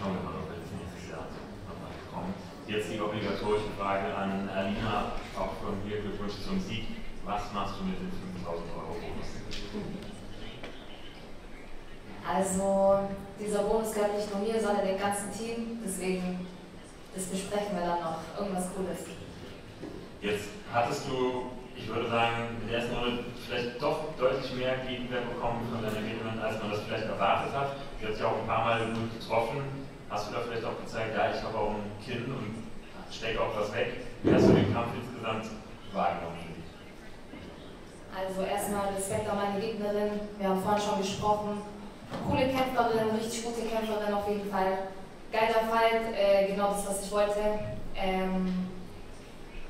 schauen wir mal, ob wir das nächstes Jahr nochmal kommen. Jetzt die obligatorische Frage an Alina, auch von mir Glückwunsch zum Sieg. Was machst du mit den 5.000 € Bonus? Also, dieser Bonus gehört nicht nur mir, sondern dem ganzen Team. Deswegen, das besprechen wir dann noch. Irgendwas Cooles. Jetzt hattest du, ich würde sagen, in der ersten Runde vielleicht doch deutlich mehr Gegenwehr bekommen von deiner Gegnerin, als man das vielleicht erwartet hat. Sie hat sich auch ein paar Mal gut getroffen. Hast du da vielleicht auch gezeigt, ja, ich habe auch ein Kinn und stecke auch was weg. Wie hast du den Kampf insgesamt wahrgenommen? Also erstmal Respekt an meine Gegnerin. Wir haben vorhin schon gesprochen. Coole Kämpferin, richtig gute Kämpferin auf jeden Fall. Geiler Fight, genau das, was ich wollte.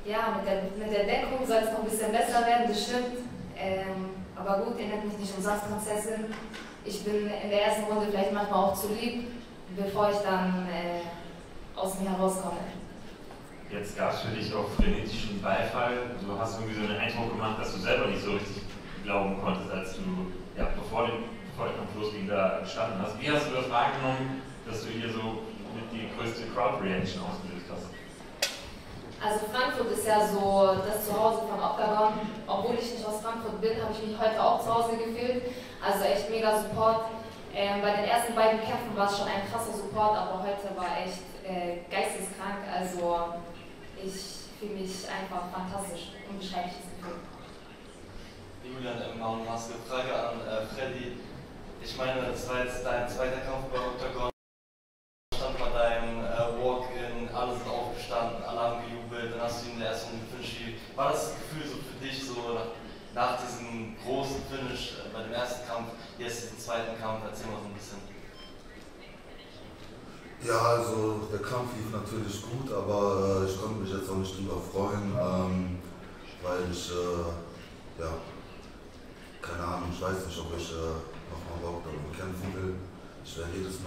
Ja, mit der Deckung soll es noch ein bisschen besser werden, das stimmt. Aber gut, ihr nennt mich nicht umsonst Prinzessin. Ich bin in der ersten Runde vielleicht manchmal auch zu lieb, bevor ich dann aus mir herauskomme. Jetzt gab es für dich auch frenetischen Beifall. Du hast irgendwie so einen Eindruck gemacht, dass du selber nicht so richtig glauben konntest, als du ja, bevor der Kampf losging, da gestanden hast. Wie hast du das wahrgenommen, dass du hier so mit die größte Crowd-Reaction ausgelöst hast? Also Frankfurt ist ja so das Zuhause von Octagon. Obwohl ich nicht aus Frankfurt bin, habe ich mich heute auch zu Hause gefühlt. Also echt mega Support. Bei den ersten beiden Kämpfen war es schon ein krasser Support, aber heute war echt geisteskrank. Also ich fühle mich einfach fantastisch, unbeschreibliches Gefühl. Julian, du hast eine Frage an Freddy. Ich meine, das war jetzt dein zweiter Kampf bei Octagon. Stand bei deinem Walk-In, alle sind aufgestanden, alle haben gejubelt, dann hast du ihn in der ersten Runde gefinisht. Wie war das Gefühl so für dich, so nach diesem großen Finish bei dem ersten Kampf, jetzt diesen zweiten Kampf? Erzähl mal so ein bisschen. Ja, also der Kampf lief natürlich gut, aber ich konnte mich jetzt auch nicht drüber freuen, weil ich, ja, keine Ahnung, ich weiß nicht, ob ich nochmal überhaupt darum kämpfen will. Ich werde jedes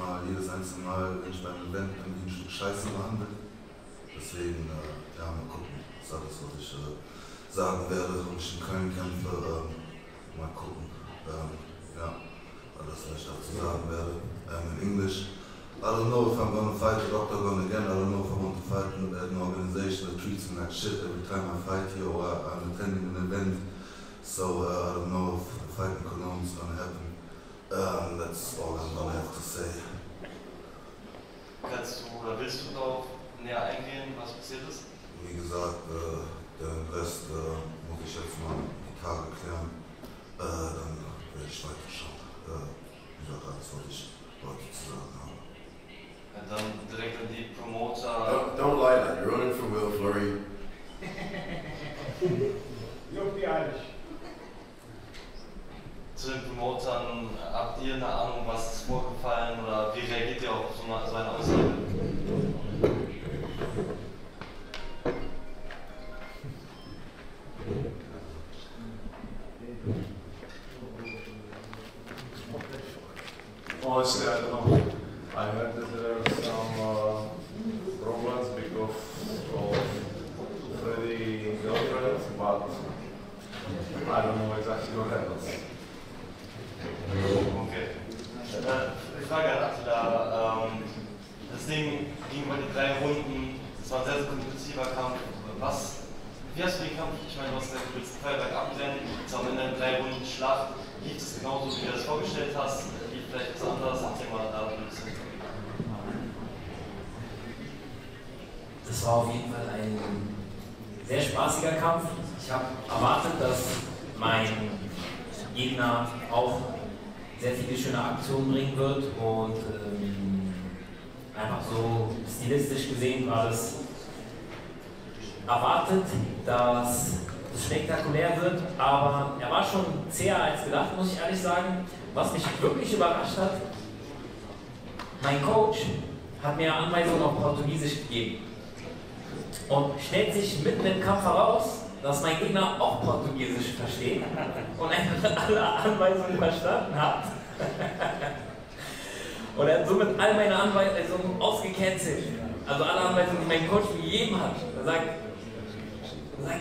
einzelne Mal, wenn ich beim Event irgendwie ein Stück Scheiße behandelt. Deswegen, ja, mal gucken. Das ist alles, was ich sagen werde, wenn ich in Köln kämpfe. Mal gucken. Ja, alles, was ich dazu sagen werde. In English. I don't know if I'm going to fight with Octagon again. I don't know if I want to fight with an organization that treats me like shit every time I fight here or I'm attending an event. So I don't know if the fight in Cologne is going to happen. That's all I'm going to have to say. Kannst du oder willst du darauf näher eingehen, was passiert ist? Wie gesagt, den Rest muss ich jetzt mal die Tage klären. Dann werde ich weiterschauen. Wie gesagt, alles, was ich heute zu sagen habe. Und dann direkt an die Promoter. Don't lie, lad. You're running for Will Flurry. You'll be Irish. Zu den Promotern, habt ihr eine Ahnung, was ist vorgefallen oder wie reagiert ihr auf so eine Aussage? Honestly, I don't know. I heard that there are some problems because of Freddy's girlfriend, but I don't know exactly what happens. Okay. Die Frage an Attila. Das Ding ging über die 3 Runden. Es war ein sehr, sehr kompetitiver Kampf. Wie hast du den Kampf? Ich meine, du hast gesagt, du willst Feuerwerk abrennen. Es war am Ende eine 3 Runden Schlacht. Lief es genauso, wie du das vorgestellt hast? Lief vielleicht was anderes? Erzähl mal da ein bisschen. Das war auf jeden Fall ein sehr spaßiger Kampf. Ich habe erwartet, dass mein Gegner auch sehr viele schöne Aktionen bringen wird und einfach so stilistisch gesehen war es erwartet, dass es spektakulär wird, aber er war schon zäher als gedacht, muss ich ehrlich sagen. Was mich wirklich überrascht hat, mein Coach hat mir Anweisungen auf Portugiesisch gegeben und stellt sich mitten im Kampf heraus, dass mein Gegner auch Portugiesisch versteht und einfach alle Anweisungen verstanden hat. Und er hat somit all meine Anweisungen ausgecancelt. Also alle Anweisungen, die mein Coach mir gegeben hat. Er sagt,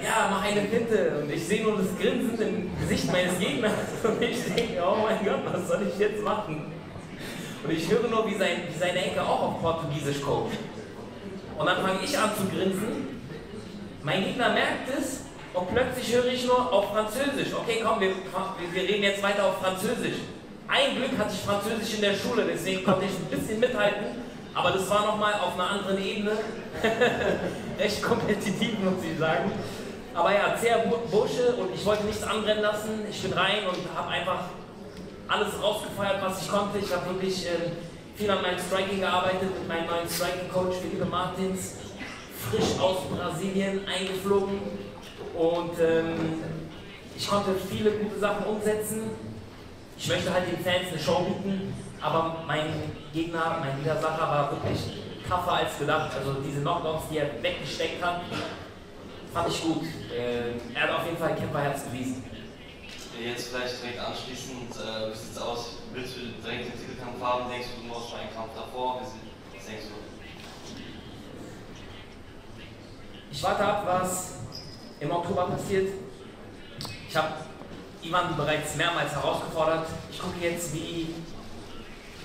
ja, mach eine Pinte. Und ich sehe nur das Grinsen im Gesicht meines Gegners. Und ich denke, oh mein Gott, was soll ich jetzt machen? Und ich höre nur, wie seine Enkel auch auf Portugiesisch coacht. Und dann fange ich an zu grinsen. Mein Gegner merkt es und plötzlich höre ich nur auf Französisch. Okay, komm, wir reden jetzt weiter auf Französisch. Ein Glück hatte ich Französisch in der Schule, deswegen konnte ich ein bisschen mithalten. Aber das war nochmal auf einer anderen Ebene. Recht kompetitiv, muss ich sagen. Aber ja, zäher Bursche und ich wollte nichts anbrennen lassen. Ich bin rein und habe einfach alles rausgefeuert, was ich konnte. Ich habe wirklich viel an meinem Striking gearbeitet mit meinem neuen Striking-Coach Felipe Martins. Frisch aus Brasilien eingeflogen. Und ich konnte viele gute Sachen umsetzen. Ich möchte halt den Fans eine Show bieten, aber mein Gegner, mein Widersacher war wirklich tougher als gedacht. Also diese Knockdowns, die er weggesteckt hat, fand ich gut. Er hat auf jeden Fall Kämpferherz bewiesen. Jetzt vielleicht direkt anschließend, wie sieht es aus? Willst du direkt den Titelkampf haben? Denkst du, du musst schon einen Kampf davor? Was denkst du? Ich warte ab, was im Oktober passiert. Ich habe Ivan bereits mehrmals herausgefordert. Ich gucke jetzt, wie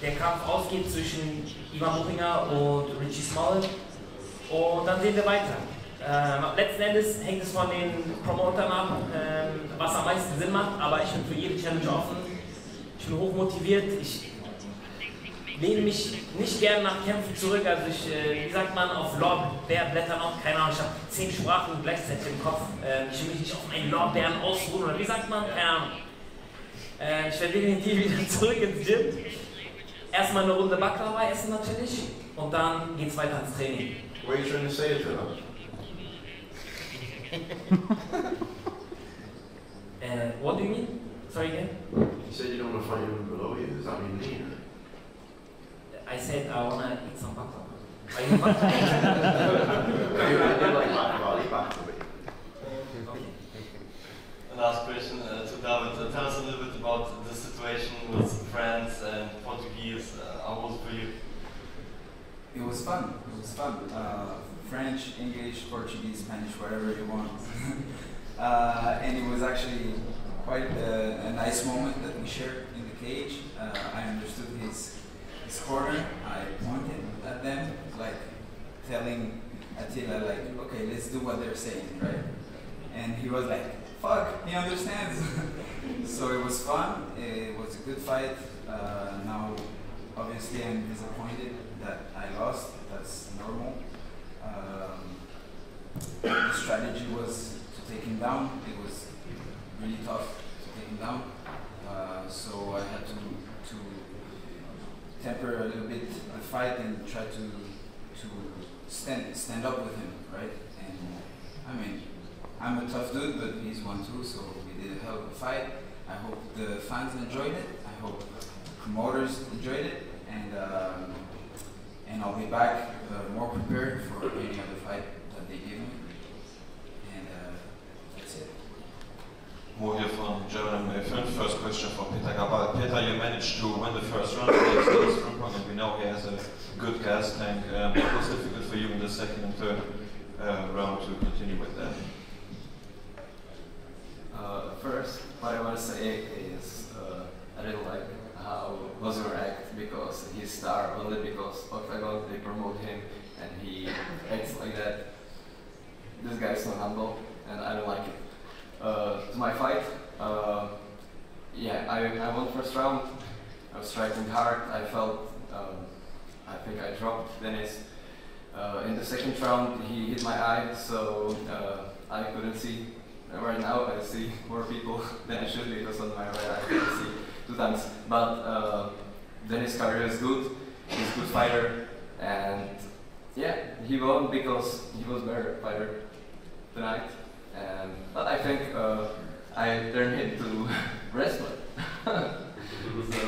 der Kampf ausgeht zwischen Ivan Buchinger und Richie Small. Und dann sehen wir weiter. Letzten Endes hängt es von den Promotern ab, was am meisten Sinn macht. Aber ich bin für jede Challenge offen. Ich bin hochmotiviert. Ich lehne mich nicht gern nach Kämpfen zurück. Also wie sagt man, auf Lorbeerblättern auch, keine Ahnung, ich habe 10 Sprachen gleichzeitig im Kopf. Ich will mich nicht auf einen Lorbeeren ausruhen, oder wie sagt man? Keine Ahnung. Ich werde definitiv wieder zurück ins Gym. Erstmal eine Runde Baklava essen natürlich und dann geht es weiter ins Training. What are you trying to say to them? What do you mean? Sorry again? You said you don't want to fight anyone below you. Does that mean neither? I said I want to eat some baklava. Are you You like baklava, eat baklava. Okay. Last question to David. Tell us a little bit about the situation with friends and Portuguese. How was it for you? It was fun. It was fun. French, English, Portuguese, Spanish, whatever you want. And it was actually quite a nice moment that we shared in the cage. I understood his corner. I pointed at them, like telling Attila, like, okay, let's do what they're saying, right? And he was like, fuck, he understands. So it was fun. It was a good fight. Now, obviously, I'm disappointed that I lost. That's normal. The strategy was to take him down. It was really tough to take him down. So I had to temper a little bit the fight and try to stand up with him, right? And I mean, I'm a tough dude, but he's one too, so we did a hell of a fight. I hope the fans enjoyed it. I hope promoters enjoyed it, and I'll be back more prepared for any other fight that they give me. And that's it. More here from German MMA. First question for Peter Gabal. Peter, you managed to win the first round against Dennis Strumberg, and we know he has a good gas tank. What was difficult for you in the second and third round to continue with that? First, what I want to say is I didn't like how Vosgröne act because he's star only because Octagon, they promote him and he acts like that. This guy is not humble and I don't like it. To my fight, yeah, I won first round. I was striking hard. I felt, I think I dropped Dennis. In the second round, he hit my eye, so I couldn't see. Right now, I see more people than I should because on my right eye I can see 2 times. But Dennis' career is good. He's a good fighter, and yeah, he won because he was better fighter tonight. But I think I turned him to wrestler. So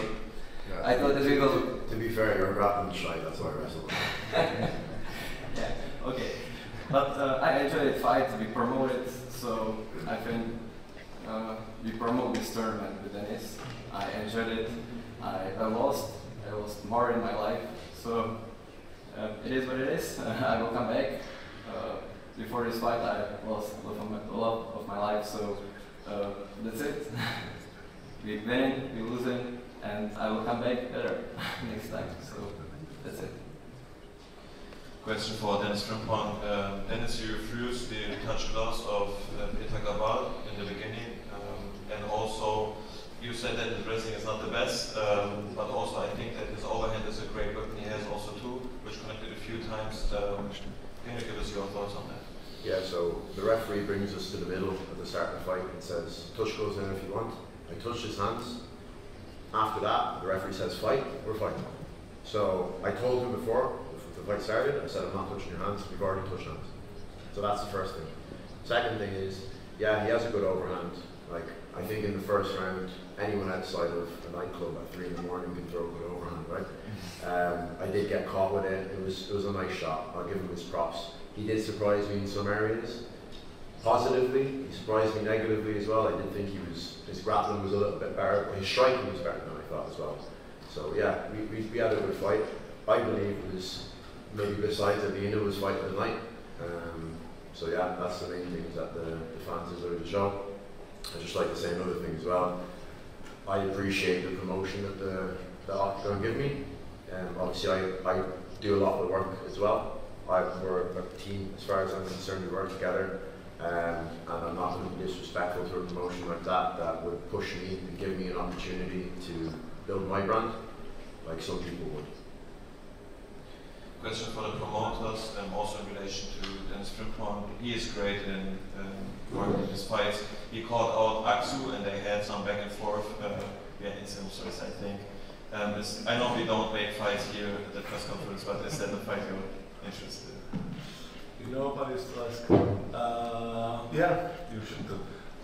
Yeah, I thought that we will. To be fair, you're a grappling strike, that's why I wrestled. Yeah, okay. But I enjoyed the fight, we promoted, so I think we promote this tournament with Dennis. I enjoyed it. I lost more in my life, so it is what it is. I will come back. Before this fight, I lost a lot of my life, so that's it. We winning, we losing, and I will come back better next time. So that's it. Question for Dennis Frimpong. Dennis, you refused the touch gloves of Peter Gabal in the beginning, and also you said that his wrestling is not the best, but also I think that his overhand is a great weapon. He has also two, which connected a few times. Can you give us your thoughts on that? Yeah, so the referee brings us to the middle at the start of the fight and says, touch goes in if you want. I touched his hands. After that, the referee says fight, we're fighting. So I told him before the fight started, I said I'm not touching your hands, we've already touched hands. So that's the first thing. Second thing is, yeah, he has a good overhand. Like, I think in the first round, anyone outside of a nightclub at 3 in the morning can throw a good overhand, right? I did get caught with it. It was a nice shot. I'll give him his props. He did surprise me in some areas. Positively, he surprised me negatively as well. I did think his grappling was a little bit better, but his striking was better than I thought as well. So yeah, we had a good fight. I believe it was maybe besides at the end it was fight of the night. So yeah, that's the main thing, is that the fans deserve the show. I'd just like to say another thing as well. I appreciate the promotion that the Octagon give me. Obviously I do a lot of the work as well. We're a team as far as I'm concerned. We work together, and I'm not going to be disrespectful to a promotion like that would push me and give me an opportunity to build my brand like some people would. Question for the promoters, also in relation to Dennis Frimpong. He is great in working his fights. He called out Aksu and they had some back and forth. In some sorts, I think. I know we don't make fights here at the press conference, but is that the fight you're interested in? Nobody's to ask. Yeah, you should do.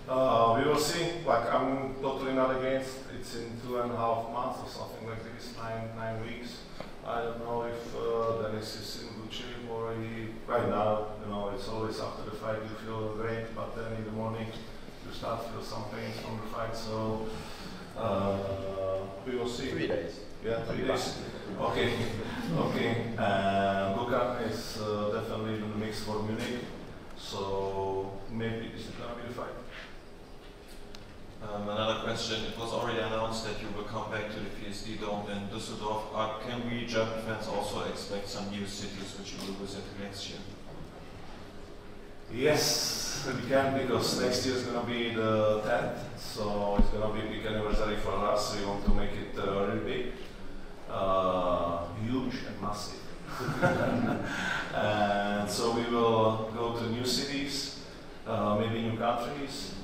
We will see. Like, I'm totally not against. It's in 2.5 months or something like this, 9 weeks. I don't know if Dennis is in good shape or right now, you know, it's always after the fight you feel great, but then in the morning you start to feel some pains from the fight. So we will see. 3 days. Yeah, 3 days. Okay. Lukan is definitely in the mix for Munich, so maybe this is going to be the fight. Another question, it was already announced that you will come back to the PSD Dome in Düsseldorf. Can we German fans also expect some new cities which you will visit next year? Yes, we can, because next year is going to be the 10th, so it's going to be a big anniversary for us. We want to make it really big, huge and massive. And so we will go to new cities, maybe new countries,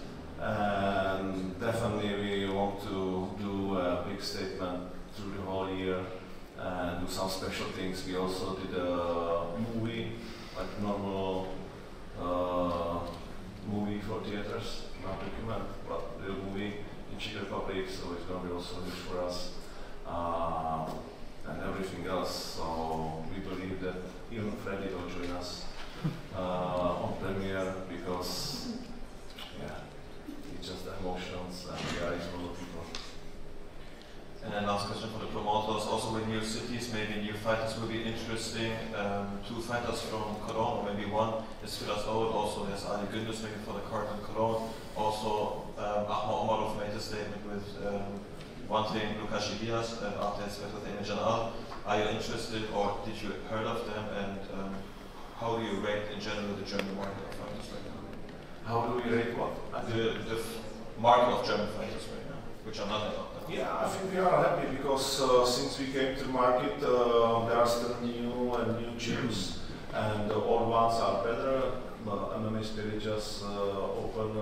and definitely we want to do a big statement through the whole year and do some special things. We also did a movie, like normal movie for theaters, not document, but the movie in Czech Republic, so it's going to be also huge for us, and everything else. So we believe that even Freddy will join us on premiere, because yeah, it's just the emotions and the eyes of the people. And then last question for the promoters, also with new cities, maybe new fighters will be interesting. 2 fighters from Cologne, or maybe one is Vilas Oud, also there's Ali Gündüz maybe for the card in Cologne. Also Ahmad Omarov made a statement with wanting Lukas Ibias after his fight with Änderungen. Are you interested, or did you heard of them, and how do you rate in general the German market of fighters right now? How do we rate what? The market of German fighters right now, which are not a lot. Yeah, I think we are happy, because since we came to the market, there are still new and new gyms, and the old ones are better. MMA Spirit just opened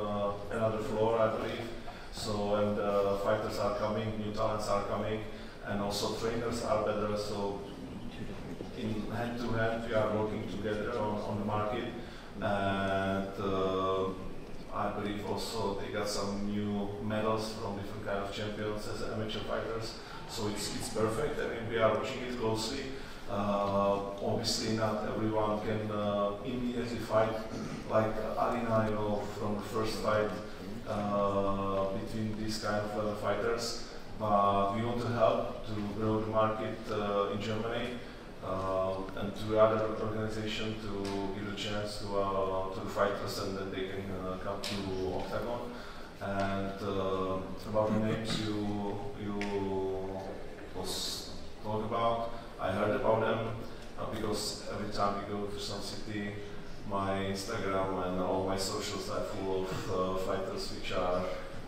another floor, I believe. So, and fighters are coming, new talents are coming, and also trainers are better. So, in hand to hand, we are working together on the market, and I believe also they got some new medals from different kind of champions as amateur fighters. So it's perfect. I mean, we are watching it closely. Obviously, not everyone can immediately fight like Alina, you know, from the first fight between these kind of fighters. But we want to help to grow the market in Germany. And to other organizations to give a chance to the fighters, and then they can come to Octagon. And about the names you was talked about. I heard about them because every time we go to some city, my Instagram and all my socials are full of fighters which are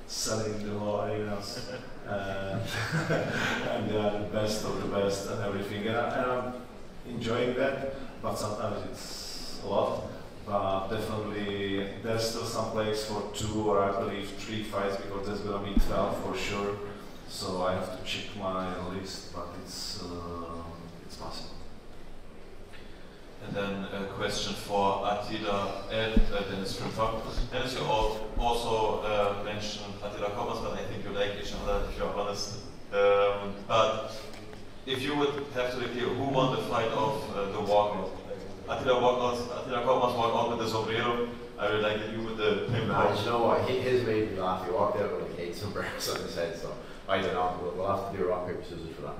selling the whole arenas and they are the best of the best and everything. And I'm enjoying that, but sometimes it's a lot. But definitely there's still some place for 2 or I believe 3 fights because there's gonna be 12 for sure. So I have to check my list, but it's possible. And then a question for Attila and Dennis Frimper. Dennis, you also mentioned Attila Koppers, but I think you like each other, if you're honest. But if you would have to declare who won the fight of the walkout, Attila Koppers walked out with the sombrero. I would like you with the pimp. You know what? His made me laugh. He walked out with like 8 sombreros on his head, so I don't know. We'll have to do rock, paper, scissors for that.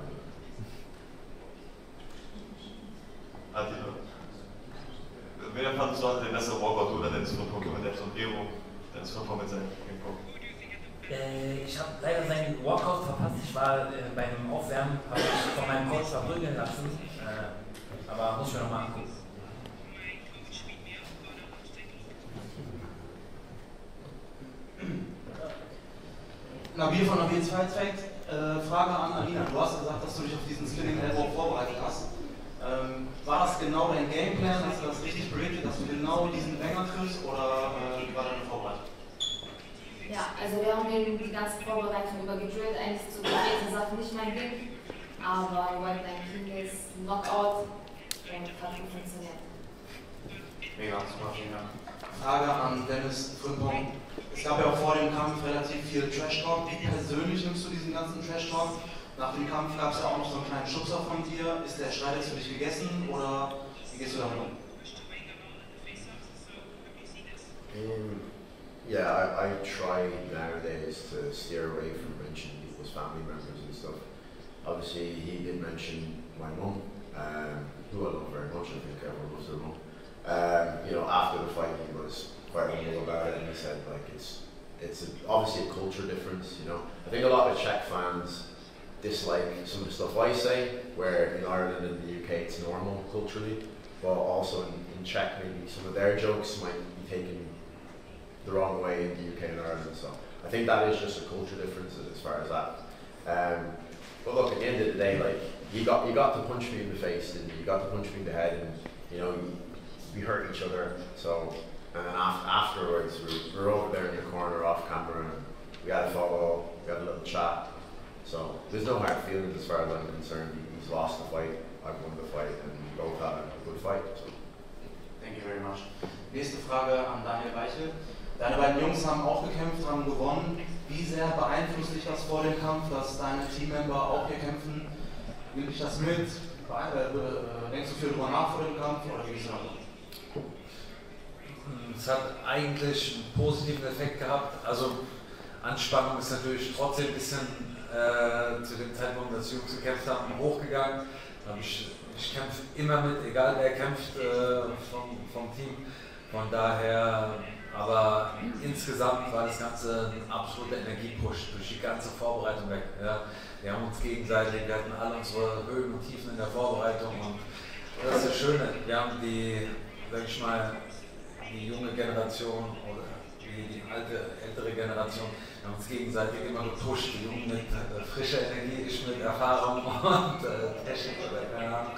Attila. Wer fand du den besseren Walkout oder Dennis Frimper mit der Sombrero? Dennis Frimper mit seinem Pimp. Ich habe leider seinen Walkout verpasst. Ich war beim Aufwärmen, habe ich von meinem Coach verprügeln lassen. Aber muss ich mir nochmal angucken. Nabil von Nabil's Fight Fact. Frage an Alina. Du hast gesagt, dass du dich auf diesen Spinning Elbow vorbereitet hast. War das genau dein Gameplan? Hast du das richtig predicted, dass du genau diesen Banger triffst oder wie war deine Vorbereitung? Ja, also wir haben eben die ganze Vorbereitung über gedrillt. Eigentlich zu konkreten Sachen nicht mein Ding, aber wir wollten ein cleanes Knockout und hat gut funktioniert. Mega, super, vielen Dank. Frage an Dennis Frimper. Es gab ja auch vor dem Kampf relativ viel Trash-Talk. Wie persönlich nimmst du diesen ganzen Trash-Talk? Nach dem Kampf gab es ja auch noch so einen kleinen Schubser von dir. Ist der Streit jetzt für dich gegessen oder wie gehst du damit um? Yeah, I try nowadays to steer away from mentioning people's family members and stuff. Obviously, he did mention my mum, who I love very much. I think everyone loves their mum. You know, after the fight, he was quite humble about it, and he said like it's obviously a culture difference. You know, I think a lot of Czech fans dislike some of the stuff I say, where in Ireland and the UK it's normal culturally, but also in Czech maybe some of their jokes might be taken the wrong way in the UK and Ireland. So I think that is just a culture difference as far as that. But look, at the end of the day, like you got to punch me in the face, and you got to punch me in the head, and you know we hurt each other. So and then afterwards we're over there in the corner off camera, and we had a photo, we had a little chat. So there's no hard feelings as far as I'm concerned. He's lost the fight, I've won the fight, and we both had a good fight. So. Thank you very much. Nächste Frage an Daniel Weichel. Deine beiden Jungs haben auch gekämpft, haben gewonnen. Wie sehr beeinflusst dich das vor dem Kampf, dass deine Teammember auch hier kämpfen? Nimmt dich das mit? Denkst du viel drüber nach vor dem Kampf oder wie ist das? Es hat eigentlich einen positiven Effekt gehabt. Also Anspannung ist natürlich trotzdem ein bisschen zu dem Zeitpunkt, als die Jungs gekämpft haben, hochgegangen. Ich kämpfe immer mit, egal wer kämpft vom Team. Von daher, aber insgesamt war das Ganze ein absoluter Energiepush durch die ganze Vorbereitung weg. Ja. Wir haben uns gegenseitig, wir hatten alle unsere Höhen und Tiefen in der Vorbereitung und das ist das Schöne. Wir haben die, sag ich mal, die junge Generation oder die ältere Generation, wir haben uns gegenseitig immer gepusht, die Jungen mit frischer Energie, ich mit Erfahrung und Technik oder keine Ahnung.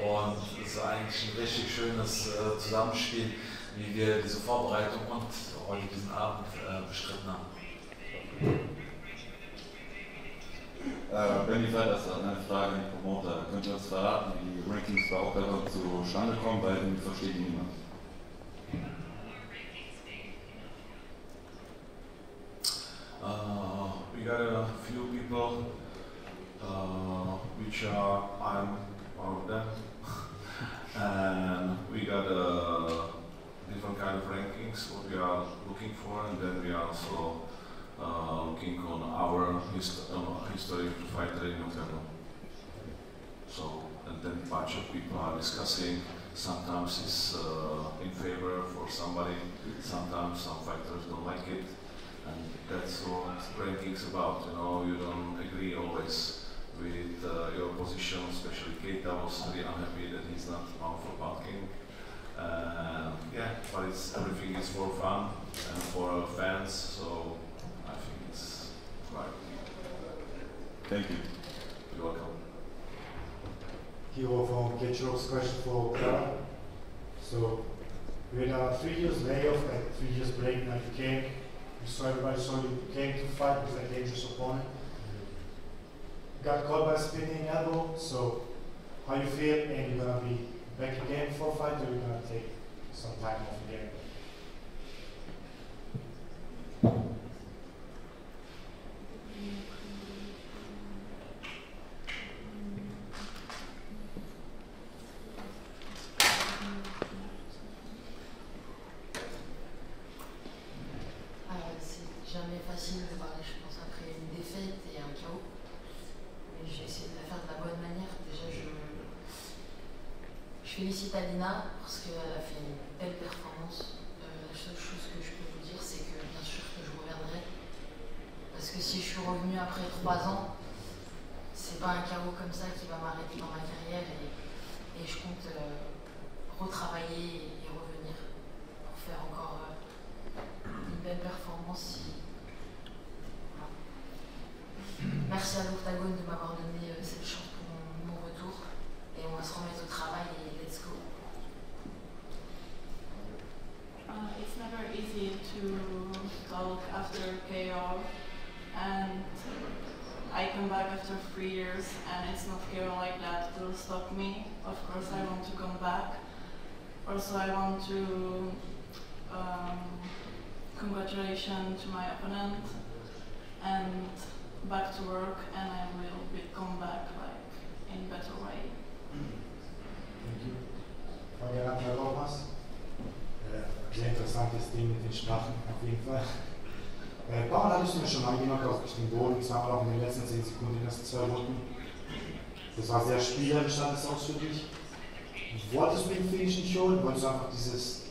Und es war eigentlich ein richtig schönes Zusammenspiel, wie wir diese Vorbereitung und heute diesen Abend bestritten haben. Wenn die Zeit ist, eine Frage an den Promoter. Könnt ihr uns verraten, wie die Rankings bei Octagon zustande kommen, weil die versteht niemand. We got a few people which I'm one of them, and we got different kind of rankings what we are looking for, and then we are also looking on our history to fighter in Octagon. So, and then a bunch of people are discussing. Sometimes it's in favor for somebody, sometimes some fighters don't like it. And that's what ranking's about, you know, you don't agree always with your position, especially Keita was really unhappy that he's not on for parking. Yeah, but everything is for fun and for our fans, so I think it's right. Thank you. You're welcome. Hero from Ketchup's question for Clara. So, we had a 3 years layoff, like 3 years break, and you came, you saw everybody saw you came to fight with a dangerous opponent. Got caught by a spinning elbow, so how you feel, and you're gonna be back again for a fight, or you're gonna take some time off again? C'est jamais facile de parler, je pense, après une défaite et un chaos. Mais j'ai essayé de la faire de la bonne manière. Déjà, je félicite Alina parce qu'elle a fait une belle performance. La seule chose que je peux vous dire, c'est que bien sûr que je reviendrai. Parce que si je suis revenue après 3 ans, c'est pas un chaos comme ça qui va m'arrêter dans ma carrière et je compte retravailler et revenir pour faire encore une belle performance. Merci à l'Octagone de m'avoir donné cette chance pour mon retour et on va se remettre au travail et let's go. It's never easy to talk after KO and I come back after 3 years and it's not KO like that to stop me. Of course I want to come back. Also I want to congratulations to my opponent and back to work and I will come back like in better way. Thank you. Vergessen noch was? Sehr interessantes Ding mit den Sprachen, auf jeden Fall. Ein paar Mal hattest du mir schon mal gemacht auf den Boden, zweimal auch in den letzten 10 Sekunden, in den ersten 2 Runden. Das war sehr spielerisch, stand es auch für dich. Wolltest du den Finish nicht holen? Wolltest du einfach dieses